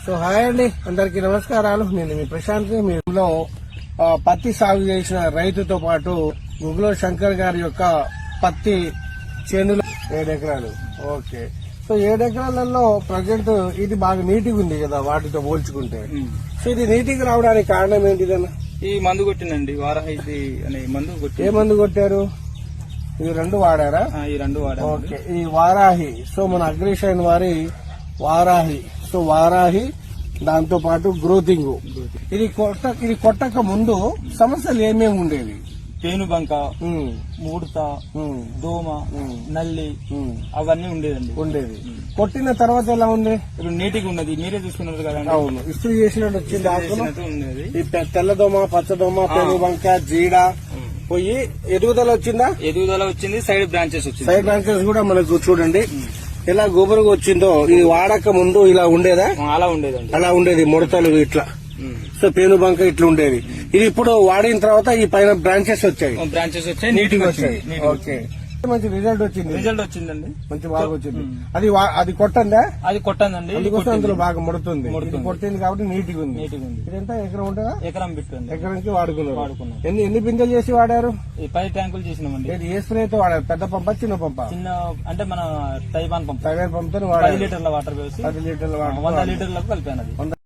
So hi అండి, అందరికి నమస్కారాలు. నేను మీ ప్రశాంత్. మీలో పత్తి సాగు చేసిన రైతుతో పాటు గుగ్గుల శంకర్ గారి యొక్క పత్తి చేనులు 7 ఎకరాలు. ఓకే, సో 7 ఎకరాలలో ప్రజెంట్ ఇది బాగా నీటిగా ఉంది కదా వాటితో పోల్చుకుంటే. సో ఇది నీటికి రావడానికి కారణం ఏంటిదన్న? ఈ మందు కొట్టినండి, వారాహి అనే మందు కొట్టి. ఏ మందు కొట్టారు? ఇవి 2 వాడారా? ఈ 2 వాడా. ఓకే, ఈ వారాహి. సో మన అగ్రిషైన్ వారి వారాహి. సో వారాహి దాంతో పాటు గ్రోతింగ్. ఇది కొట్టక ముందు సమస్యలు ఏమేమి ఉండేవి? పేనుబంక, ముడత, దోమ, నల్లి అవన్నీ ఉండేది. కొట్టిన తర్వాత ఎలా ఉంది? ఇప్పుడు నీటిగా ఉన్నది, మీరే చూసుకున్నారు కదా. అవును, ఇస్త్రీ చేసినట్టు వచ్చింది. ఈ తెల్లదోమ, పచ్చదోమ, పేనుబంక, జీడ పోయి ఎదుగుదల వచ్చిందా? ఎదుగుదల వచ్చింది. సైడ్ బ్రాంచెస్ కూడా మనకు చూడండి ఎలా గోబరుగా వచ్చిందో. ఇది వాడక ముందు ఇలా ఉండేదా? అలా ఉండేది, ముడతలు ఇట్లా. సో పేనుబంక ఇట్లా ఉండేది. ఇది ఇప్పుడు వాడిన తర్వాత ఈ పైన బ్రాంచెస్ వచ్చాయి, నీట్గా వచ్చాయి. ఓకే, మంచి రిజల్ట్ వచ్చిందండి. మంచి బాగా వచ్చింది. అది కొట్టందా? అది కొట్టండి. అందుకోసం అందులో బాగా ముడుతుంది. కొట్టింది కాబట్టి నీట్గా ఉంది. ఇదంతా ఎకరం ఉంటుందా? ఎకరం బిట్టుంది. ఎకరానికి వాడుకున్నాం. ఎన్ని బిందెలు చేసి వాడారు? 10 ట్యాంకులు చేసినామండి. ఏ స్ప్రేతో వాడారు? పెద్ద పంప, చిన్న పంప? చిన్న అంటే మన తైవాన్ పంపుతో 10 లీటర్ల వాటర్ వేసి 10 లీటర్ల వాటర్ 100 లీటర్లకు కలిపాను.